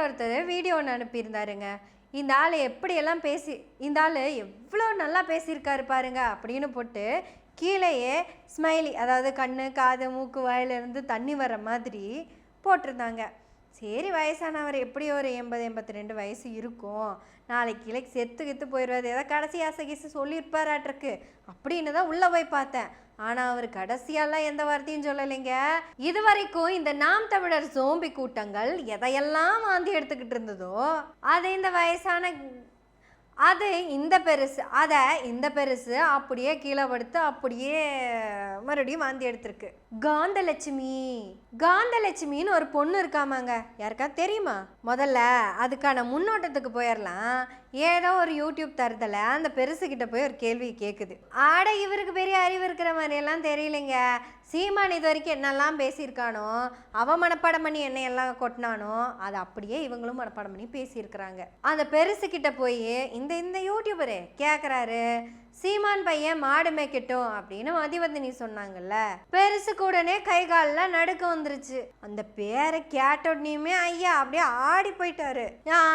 ஒருத்தர் வீடியோ ஒன்று அனுப்பியிருந்தாருங்க. இந்த ஆள் எப்படியெல்லாம் இந்த ஆள் எவ்வளோ நல்லா பேசியிருக்காரு பாருங்க அப்படின்னு போட்டு கீழேயே ஸ்மைலி, அதாவது கண்ணு காது மூக்கு வாயிலிருந்து தண்ணி வர மாதிரி போட்டிருந்தாங்க. சரி, வயசானவர் எப்படி ஒரு 80-82 வயசு இருக்கும், நாளைக்கு கிளைக்கு செத்து போயிடுவார், ஏதாவது கடைசி ஆசை சொல்லியிருப்பாராட்டிருக்கு அப்படின்னு தான் உள்ளே போய் பார்த்தேன். ஆனால் அவர் கடைசியெல்லாம் எந்த வார்த்தையும் சொல்லலைங்க. இது வரைக்கும் இந்த நாம் தமிழர் சோம்பி கூட்டங்கள் எதையெல்லாம் வாந்தி எடுத்துக்கிட்டு இருந்ததோ அது இந்த பெருசு அப்படியே கீழே படுத்து அப்படியே மறுபடியும் வாந்தி எடுத்திருக்கு. காந்தலட்சுமின்னு ஒரு பொண்ணு இருக்காமாங்க. யாருக்கா தெரியுமா? முதல்ல அதுக்கான முன்னோட்டத்துக்கு போயிடலாம். ஏதோ ஒரு யூடியூப் தரத்தில் அந்த பெருசுக்கிட்ட போய் ஒரு கேள்வி கேட்குது. ஆட இவருக்கு பெரிய அறிவு இருக்கிற மாதிரியெல்லாம் தெரியலைங்க. சீமான் இது வரைக்கும் என்னெல்லாம் பேசியிருக்கானோ, அவன் மனப்பாடம் பண்ணி என்னையெல்லாம் கொட்டினானோ அதை அப்படியே இவங்களும் மனப்பாடம் பண்ணி பேசியிருக்கிறாங்க. அந்த பெருசுக்கிட்ட போய் இந்த யூடியூபரு கேட்குறாரு, சீமான் பையன் மாடு மேய்க்கட்டும் அப்படின்னு மதிவதனி சொன்னாங்கல்ல. பெருசுக்கு உடனே கை காலெல்லாம் நடுக்க வந்துருச்சு. அந்த பேரை கேட்டோடனையுமே ஐயா அப்படியே ஆடி போயிட்டாரு.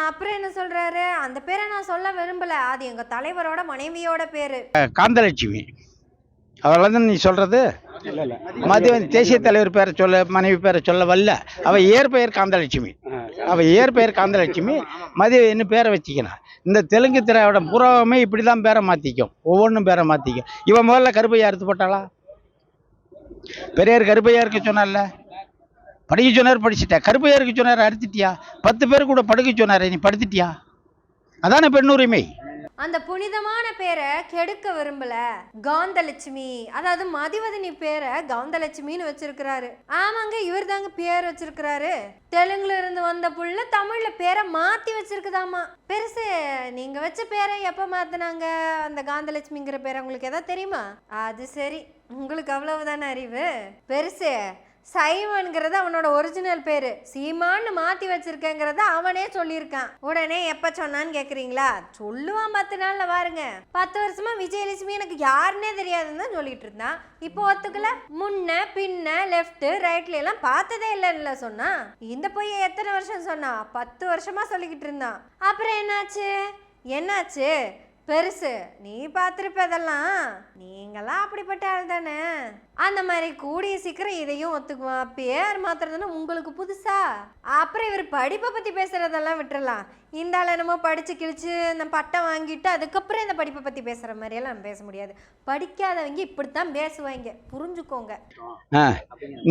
அப்புறம் என்ன சொல்றாரு, அந்த பேரை நான் சொல்ல விரும்பல, அது எங்க தலைவரோட மனைவியோட பேரு காந்தலட்சுமி. அவள் தான் நீ சொல்றது மதிவன் தேசிய தலைவர் பேரை சொல்ல, மனைவி பேரை சொல்ல வரல. அவள் இயற்பெயர் காந்தலட்சுமி. மதிவன்னு பேரை வச்சுக்கணும். இந்த தெலுங்கு திரையோட புறாவுமே இப்படி தான் பேரை மாற்றிக்கும், ஒவ்வொன்றும் பேரை மாற்றிக்கும். இவன் முதல்ல கருப்பையா அறுத்து போட்டாளா? பெரியார் கருப்பையா இருக்க சொன்னார்ல, படிக்க சொன்னார், படிச்சுட்டா. கருப்பையா இருக்க சொன்னார், அறுத்துட்டியா? 10 பேர் கூட படுக்க சொன்னார், நீ படுத்துட்டியா? அதான பெண்ணுரிமை. அந்த புனிதமான பேரை கெடுக்க விரும்பல. காந்தலட்சுமி, அதாவது மதிவதனி பேரை காந்தலட்சுமின்னு வச்சிருக்கிறாரு. ஆமாங்க, இவர் தாங்க பேர் வச்சிருக்கிறாரு. தெலுங்குல இருந்து வந்த புள்ள தமிழ்ல பேரை மாத்தி வச்சிருக்குதாமா. பெருசு, நீங்க வச்ச பேரை எப்ப மாத்தினாங்க அந்த காந்தலட்சுமிங்கிற பேரை? உங்களுக்கு எதாவது தெரியுமா? அது சரி, உங்களுக்கு அவ்வளவுதானே அறிவு. பெருசு, சைமன்கிறது அவனோட ஒரிஜினல் பேரு, சீமான்னு மாத்தி வச்சிருக்கேங்கிறத அவனே சொல்லியிருக்கான். உடனே எப்ப சொன்னான்னு கேக்குறீங்களா? சொல்லுவான் 10 நாள்ல பாருங்க. 10 வருஷமா விஜயலட்சுமி எனக்கு யாருன்னே தெரியாதுன்னு தான் சொல்லிட்டு இருந்தான். இப்போ ஒத்துக்கல. முன்ன பின்ன லெஃப்ட் ரைட்ல எல்லாம் பார்த்ததே இல்லைன்னு சொன்னா. இந்த போய் எத்தனை வருஷம் சொன்னா? 10 வருஷமா சொல்லிக்கிட்டு இருந்தான். அப்புறம் என்னாச்சு? பெருசு, நீ பார்த்துருப்பதெல்லாம். நீங்களாம் அப்படிப்பட்ட ஆள் தானே. அந்த மாதிரி கூடிய சீக்கிரம் இதையும் ஒத்துக்குவான். பேர் மாத்திரதானே உங்களுக்கு புதுசா? அப்புறம் இவர் படிப்பை பற்றி பேசுறதெல்லாம் விட்டுறலாம். இந்த ஆள் என்னமோ படிச்சு கிழிச்சு இந்த பட்டம் வாங்கிட்டு அதுக்கப்புறம் இந்த படிப்பை பற்றி பேசுகிற மாதிரியெல்லாம் நம்ம பேச முடியாது. படிக்காதவங்க இப்படித்தான் பேசுவாங்க, புரிஞ்சுக்கோங்க.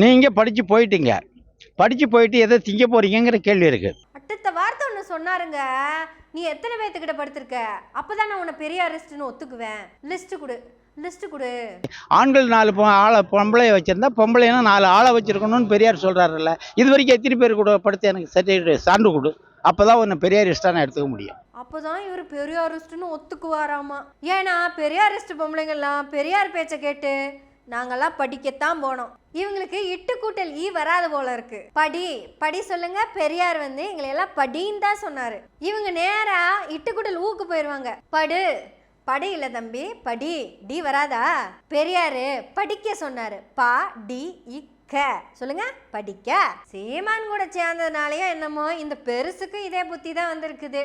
நீங்கள் படித்து போயிட்டு எதை திங்க போறீங்கிற கேள்வி இருக்கு. அடுத்த வார்த்தை ஒன்று சொன்னாருங்க, நீ எத்தனை பேர்த்துக்கிட்ட படுத்திருக்க, அப்பதான் நான் உன்னை பெரியாரிஸ்ட்னு ஒத்துக்குவேன். லிஸ்ட் கொடு. ஆண்கள் 4 ஆளை பொம்பளைய வச்சிருந்தா பொம்பளைன்னா 4 ஆளை வச்சிருக்கணும்னு பெரியார் சொல்றாருல்ல. இது வரைக்கும் எத்தனை பேர் கூட படுத்து எனக்கு சர்டிஃபிகேட் சான்று கொடு, அப்பதான் உன்னை பெரியாரிஸ்டா நான் எடுத்துக்க முடியும். அப்போதான் இவர் பெரியாரிஸ்ட்னு ஒத்துக்குவாராமா. ஏன்னா பெரியாரிஸ்ட் பொம்பளைங்கள்லாம் பெரியார் பேச்சை கேட்டு நாங்கெல்லாம் படிக்கத்தான் போனோம். இவங்களுக்கு இட்டு கூட்டல் ஈ வராது போல இருக்கு. படி சொல்லுங்க. பெரியார் எங்களை எல்லாம் படின்னு தான் சொன்னாரு. இவங்க நேரா இட்டு கூட்டல் ஊக்கு போயிருவாங்க. படி இல்ல தம்பி, படி. டி வராதா? பெரியாரு படிக்க சொன்னாரு. சொல்லுங்க, படிக்க. சீமான் கூட சேர்ந்ததுனாலயோ என்னமோ இந்த பெருசுக்கு இதே புத்தி தான் வந்திருக்குது.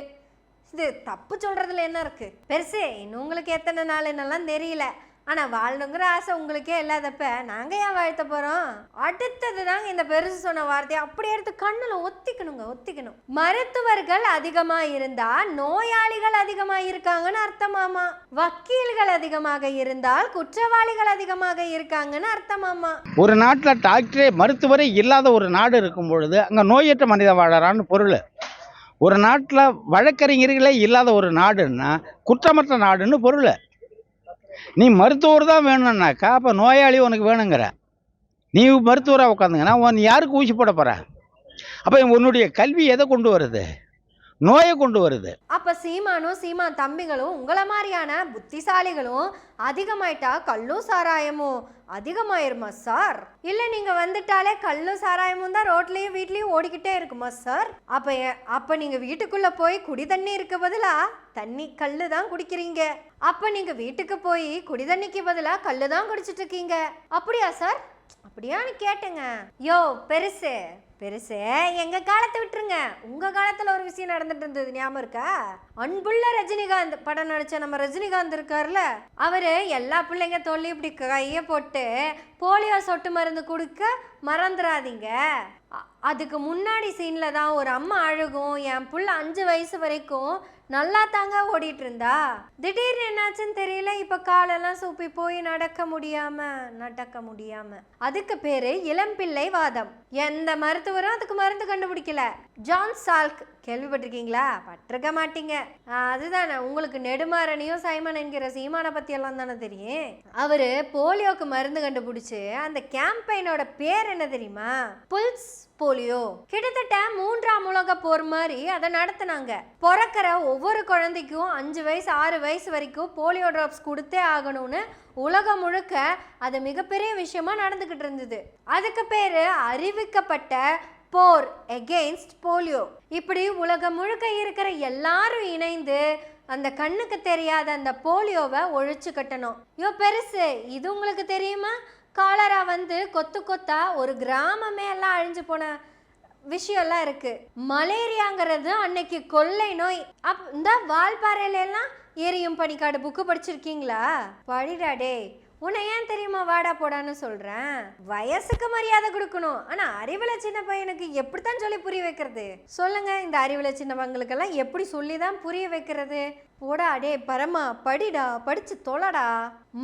இது தப்பு சொல்றதுல என்ன இருக்கு? பெருசு, இன்னும் உங்களுக்கு எத்தனை நாள் என்னெல்லாம் தெரியல. ஆனால் வாழணுங்கிற ஆசை உங்களுக்கே இல்லாதப்ப நாங்கள் ஏன் வாழ்த்த போகிறோம்? அடுத்தது தாங்க இந்த பெருசு சொன்ன வார்த்தையை அப்படி எடுத்து கண்ணில் ஒத்திக்கணும். மருத்துவர்கள் அதிகமாக இருந்தால் நோயாளிகள் அதிகமாக இருக்காங்கன்னு அர்த்தமாமா. வக்கீல்கள் அதிகமாக இருந்தால் குற்றவாளிகள் அதிகமாக இருக்காங்கன்னு அர்த்தமாமா. ஒரு நாட்டில் டாக்டரே மருத்துவரே இல்லாத ஒரு நாடு இருக்கும் பொழுது அங்கே நோயற்ற மனித வாழறான்னு பொருள். ஒரு நாட்டில் வழக்கறிஞர்களே இல்லாத ஒரு நாடுன்னா குற்றமற்ற நாடுன்னு பொருள். நீ மருத்துவர் தான் வேணும்னாக்கா அப்போ நோயாளி உனக்கு வேணுங்கிற. நீ மருத்துவராக உட்காந்துங்கன்னா உன் யாருக்கு ஊசி போட போற? அப்போ உன்னுடைய கல்வி எதை கொண்டு வருது? நோயை கொண்டு வருது. அப்ப சீமான் தம்பிகளும் உங்களை மாதிரியான புத்திசாலிகளும் அதிகமாயிட்டா கல்லும் சாராயமும் அதிகமாயிருமா சார்? இல்ல நீங்க வந்துட்டாலே கல்லும் சாராயமும் தான் ரோட்லயும் வீட்லயும் ஓடிக்கிட்டே இருக்குமா சார்? அப்ப நீங்க வீட்டுக்குள்ள போய் குடி தண்ணி இருக்க பதிலா கல்லு தான் குடிக்கிறீங்க. அப்ப நீங்க வீட்டுக்கு போய் குடி தண்ணிக்கு பதிலா கல்லு தான் குடிச்சிட்டு இருக்கீங்க, அப்படியா சார்? அப்படியான்னு கேட்டேங்க. யோ பெருசு பெருசு எங்க காலத்தை விட்டுருங்க, உங்க காலத்துல ஒரு விஷயம் நடந்துட்டு இருந்தது ஞாபகம் இருக்கா? அன்புள்ள ரஜினிகாந்த் படம் நடிச்ச நம்ம ரஜினிகாந்த் இருக்காருல்ல, அவரு எல்லா பிள்ளைங்க தோல்வி இப்படி கைய போட்டு போலியோ சொட்டு மருந்து கொடுக்க மறந்துடாதீங்க. அதுக்கு முன்னாடி சீன்ல தான் ஒரு அம்மா அழுகும், என் புள்ள 5 வயசு வரைக்கும் நல்லா தாங்க ஓடிட்டு இருந்தா, திடீர்னு என்னாச்சுன்னு தெரியல, இப்ப காலெல்லாம் சூப்பி போய் நடக்க முடியாம. அதுக்கு பேரு இளம்பிள்ளை வாதம். எந்த மருத்துவரும் அதுக்கு மருந்து கண்டுபிடிக்கல. ஜான் சால்க் கேள்விப்பட்டிருக்கீங்களா? பட்டிருக்க மாட்டீங்க. அதுதானே, உங்களுக்கு நெடுமாறனையும் சைமன் என்கிற சீமான பத்தி எல்லாம் தானே தெரியும். அவரு போலியோக்கு மருந்து கண்டுபிடிச்சு அந்த கேம்பெயினோட பேர் என்ன தெரியுமா? Pulse polio. கிட்டத்தட்ட 3ஆம் உலக போர் மாதிரி அதை நடத்தினாங்க. பிறக்கிற ஒவ்வொரு குழந்தைக்கும் 5 வயசு 6 வயசு வரைக்கும் போலியோ டிராப்ஸ் கொடுத்தே ஆகணும்னு உலகம் முழுக்க அது மிகப்பெரிய விஷயமா நடந்துகிட்டு இருந்தது. அதுக்கு பேரு அறிவிக்கப்பட்ட போர் எகெயின்ஸ்ட் போலியோ. இப்படி உலகம் முழுக்க இருக்கிற எல்லாரும் இணைந்து அந்த கண்ணுக்கு தெரியாத அந்த போலியோவை ஒழிச்சு கட்டணும். யோ பெருசு, இது உங்களுக்கு தெரியுமா? காலரா வந்து கொத்து கொத்தா ஒரு கிராமமே எல்லாம் அழிஞ்சு போன விஷயம்லாம் இருக்கு. மலேரியாங்கிறது அன்னைக்கு கொள்ளை நோய். இந்த வால்பாறையில எல்லாம் எரியும் பனிக்காடு புக்கு படிச்சிருக்கீங்களா? படிடாடே, உன்னை ஏன் தெரியுமா வாடா போடான்னு சொல்றேன்? வயசுக்கு மரியாதை கொடுக்கணும். ஆனா அறிவுல சின்ன பையனுக்கு எப்படித்தான் சொல்லி புரிய வைக்கிறது சொல்லுங்க? இந்த அறிவுல சின்னவங்களுக்கெல்லாம் எப்படி சொல்லிதான் புரிய வைக்கிறது? போடா டே பரமா, படிடா, படிச்சு தொலைடா.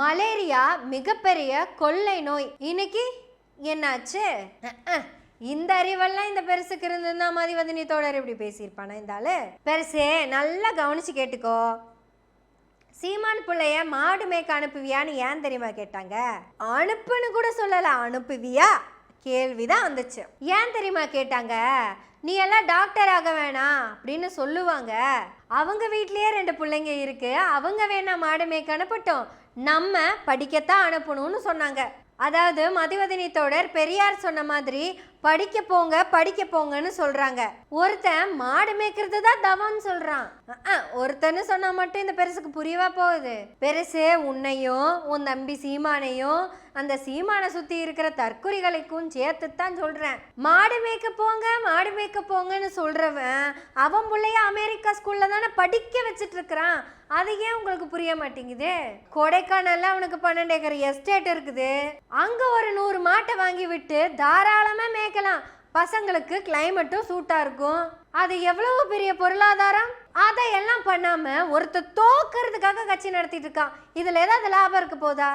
மலேரியா மிகப்பெரிய கொள்ளை நோய். இன்னைக்கு என்னாச்சு? இந்த அறிவெல்லாம் இந்த பெருசுக்கு இருந்ததுன்னா மதிவதனி தோழர் இப்படி பேசியிருப்பானா? இந்த ஆளு பெருசே நல்லா கவனிச்சு கேட்டுக்கோ. சீமான் பிள்ளைய மாடு மேய்க்க அனுப்புவியான்னு ஏன் தெரியுமா கேட்டாங்க? அனுப்புன்னு கூட சொல்லல, அனுப்புவியா கேள்விதான் வந்துச்சு. ஏன் தெரியுமா கேட்டாங்க? நீ எல்லாம் டாக்டர் ஆக வேணாம் அப்படின்னு சொல்லுவாங்க. அவங்க வீட்லயே 2 பிள்ளைங்க இருக்கு, அவங்க வேணா மாடு மேய்க்க அனுப்பட்டும், நம்ம படிக்கத்தான் அனுப்பணும்னு சொன்னாங்க. அதாவது மதிவதனி தோழர் பெரியார் சொன்ன மாதிரி படிக்க போங்கன்னு சொல்றாங்க. ஒருத்தன் மாடு மேய்க்கிறது தான் தவம்னு சொல்றான். ஒருத்தன்னு சொன்னா மட்டும் இந்த பெருசுக்கு புரியவா போகுது? பெருசு, உன்னையும் உன் தம்பி சீமானையும் அந்த சீமானை சுத்தி இருக்கிற தற்குறிகளுக்கும் சேர்த்துத்தான் சொல்றேன். மாடு மேய்க்க போங்கன்னு சொல்றவன் அவன் பிள்ளைய அமெரிக்கா ஸ்கூல்ல தானே படிக்க வச்சுட்டு இருக்கிறான். அது ஏன் உங்களுக்கு புரிய மாட்டேங்குது? கொடைக்கானல்ல அவனுக்கு 12 ஏக்கர் எஸ்டேட் இருக்குது. அங்க ஒரு 100 மாட்டை வாங்கி விட்டு தாராளமா மேய்க்கலாம். பசங்களுக்கு கிளைமேட்டும் சூட்டா இருக்கும். அது எவ்வளவு பெரிய பொருளாதாரம். அதையெல்லாம் பண்ணாம ஒருத்தர் தோக்கிறதுக்காக கட்சி நடத்திட்டு இருக்கான். இதுல ஏதாவது லாபம் இருக்க போதா?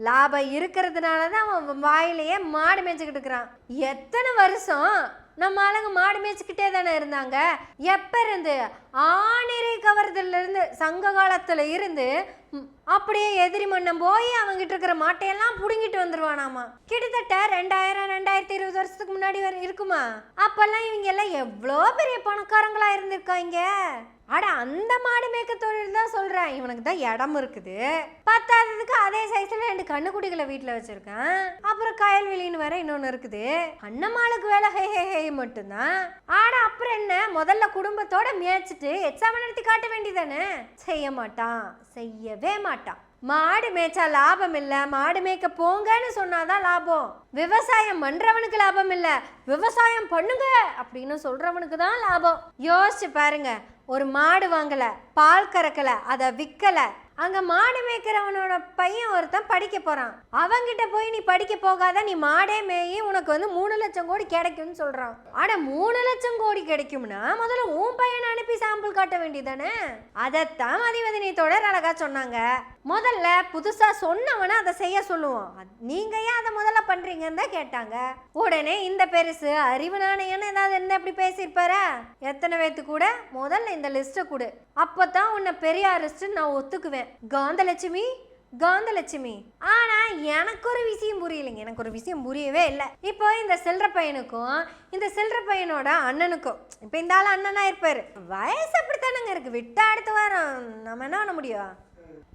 லாபம் இருக்கிறதுனாலதான் அவன் வாயிலேயே மாடு மேய்ச்சிக்கிட்டு இருக்கிறான். எத்தனை வருஷம் நம்ம ஆளுங்க மாடு மேய்ச்சிக்கிட்டே தானே இருந்தாங்க. எப்ப இருந்து? ஆணிரை கவர்தல்ல இருந்து, சங்க காலத்துல இருந்து அப்படியே எதிரி மண்ணம் போய் அவங்கிட்ட இருக்கிற மாட்டையெல்லாம் புடுங்கிட்டு வந்துருவானாமா. கிட்டத்தட்ட 2020 வருஷத்துக்கு முன்னாடி இருக்குமா? அப்பெல்லாம் இவங்க எல்லாம் எவ்வளோ பெரிய பணக்காரங்களா இருந்திருக்காங்க. அட அந்த மாடு மேய்க்க தொழில் தான் சொல்றேன். இவனுக்கு தான் இடம் இருக்குது, பத்தாததுக்கு அதே சைஸ்ல 2 கண்ணுக்குட்டிகளை வீட்டுல வச்சிருக்கேன். அப்புறம் கயல்வெளின்னு வேற இன்னொன்னு இருக்குது. அண்ணமாளுக்கு வேலை ஹே மட்டும்தான். ஆனா அப்புறம் என்ன, முதல்ல குடும்பத்தோட மேய்ச்சிட்டு எக்ஸாம் நடத்தி காட்ட வேண்டியதானே? செய்யவே மாட்டான். மாடு மேய்ச்சா லாபம் இல்ல, மாடு மேய்க்க போங்கன்னு சொன்னாதான் லாபம். விவசாயம் பண்றவனுக்கு லாபம் இல்ல, விவசாயம் பண்ணுங்க அப்படின்னு சொல்றவனுக்கு தான் லாபம். யோசிச்சு பாருங்க, ஒரு மாடு வாங்கல, பால் கறக்கல, அதை விற்கல, அங்க மாடு மேய்க்கிறவனோட பையன் ஒருத்தன் படிக்க போறான். அவங்கிட்ட போய் நீ படிக்க போகாத, நீ மாடே மேயி, உனக்கு வந்து 3 லட்சம் கோடி கிடைக்கும்னு சொல்றான். ஆனா 3 லட்சம் கோடி கிடைக்கும்னா முதல்ல உன் பையனை அனுப்பி சாம்பிள் காட்ட வேண்டியதானே? அதைத்தான் மதிவதனி தோழர் அழகா சொன்னாங்க. முதல்ல புதுசா சொன்னவன அதை செய்ய சொல்லுவோம். நீங்க ஏன் அதை முதல்ல பண்றீங்கன்னு தான் கேட்டாங்க. உடனே இந்த பெருசு அறிவு நாணயன்னு ஏதாவது என்ன இப்படி பேசியிருப்பாரா? எத்தனை பேத்து கூட முதல்ல இந்த லிஸ்ட்டை கொடு, அப்பதான் உன்னை பெரியாரிஸ்ட் நான் ஒத்துக்குவேன். காந்தலட்சுமி. ஆனா எனக்கு ஒரு விஷயம் புரியவே இல்லை. இப்போ இந்த சில்லற பையனுக்கும் இந்த சில்லற பையனோட அண்ணனுக்கும், இப்போ இந்த ஆள் அண்ணனா இருப்பாரு, வயசு அப்படித்தானங்க இருக்கு, விட்டா அடுத்த வாரம் நம்ம என்ன பண்ண முடியும்?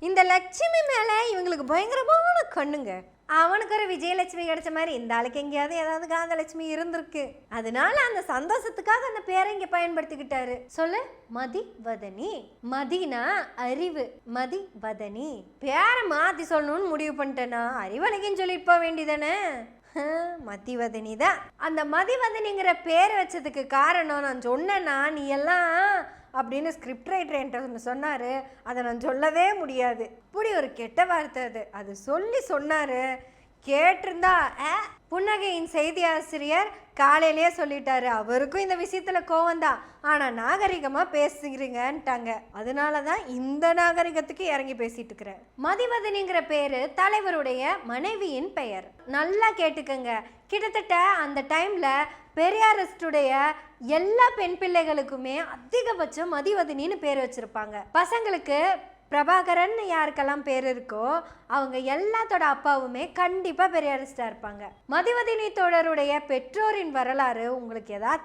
இந்த லட்சுமி மேல இவங்களுக்கு பயங்கரமான கண்ணுங்க. அவனுக்கு ஒரு விஜயலட்சுமி கிடைச்ச மாதிரி இந்த ஆளுக்கு எங்கேயாவது ஏதாவது காந்தலட்சுமி இருந்திருக்கு. அதனால அந்த சந்தோஷத்துக்காக அந்த பேரை இங்க பயன்படுத்திக்கிட்டாரு. சொல்லு, மதிவதனி. மதினா அறிவு, மதிவதனி. பேரை மாத்தி சொல்லணும்னு முடிவு பண்ணிட்டேன்னா அறிவழகின்னு சொல்லிட்டு போக வேண்டியதானே. மதிவதனி தான். அந்த மதிவதனிங்கிற பேர் வச்சதுக்கு காரணம் நான் சொன்னேன்னா நீ எல்லாம் அப்படின்னு ஸ்கிரிப்ட் ரைட்டர் என்கிட்ட சொன்னார். அதை நான் சொல்லவே முடியாது. இப்படி ஒரு கெட்ட வார்த்தை அது சொல்லி சொன்னார். கேட்டிருந்தா புன்னகையின் செய்தி ஆசிரியர் காலையிலேயே சொல்லிட்டாரு. அவருக்கும் இந்த விஷயத்துல கோவம் தான், ஆனால் நாகரிகமாக பேசுகிறீங்கன்ட்டாங்க. அதனால தான் இந்த நாகரிகத்துக்கு இறங்கி பேசிட்டு இருக்கிறேன். மதிவதனிங்கிற பேரு தலைவருடைய மனைவியின் பெயர். நல்லா கேட்டுக்கங்க. கிட்டத்தட்ட அந்த டைம்ல பெரியாரிஸ்டுடைய எல்லா பெண் பிள்ளைகளுக்குமே அதிகபட்சம் மதிவதனின்னு பேர் வச்சிருப்பாங்க. பசங்களுக்கு பிரபாகரன் யாருக்கெல்லாம் பேர் இருக்கோ அவங்க எல்லாத்தோட அப்பாவுமே கண்டிப்பாக பெரியாரிஸ்டாக இருப்பாங்க. மதிவதனி தோழருடைய பெற்றோரின் வரலாறு உங்களுக்கு ஏதாவது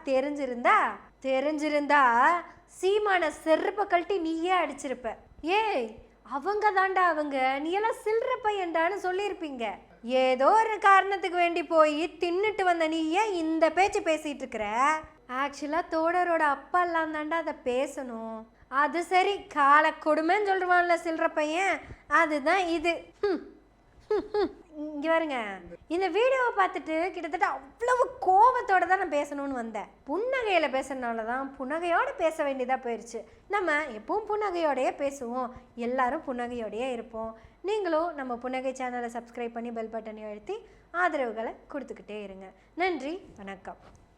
தெரிஞ்சிருந்தா சீமான செருப்பை கழட்டி நீயே அடிச்சிருப்ப. ஏய் அவங்க தாண்டா அவங்க, நீ எல்லாம் சில்லற பையன்டான்னு சொல்லியிருப்பீங்க. ஏதோ ஒரு காரணத்துக்கு வேண்டி போய் தின்னுட்டு வந்த நீ ஏன் இந்த பேச்சு பேசிட்டு இருக்கிற? ஆக்சுவலாக தோழரோட அப்பா எல்லாம் தாண்டா அதை பேசணும். அது சரி, கால கொடுமைன்னு சொல்லுவான்ல சில்லற பையன், அதுதான் இது. இங்கே பாருங்க, இந்த வீடியோவை பார்த்துட்டு கிட்டத்தட்ட அவ்வளவு கோபத்தோடு தான் நான் பேசணும்னு வந்தேன். புன்னகையில் பேசுறதுனால தான் புன்னகையோடு பேச வேண்டியதாக போயிடுச்சு. நம்ம எப்பவும் புன்னகையோடையே பேசுவோம், எல்லாரும் புன்னகையோடையே இருப்போம். நீங்களும் நம்ம புன்னகை சேனலை சப்ஸ்கிரைப் பண்ணி பெல் பட்டனை அழுத்தி ஆதரவுகளை கொடுத்துக்கிட்டே இருங்க. நன்றி, வணக்கம்.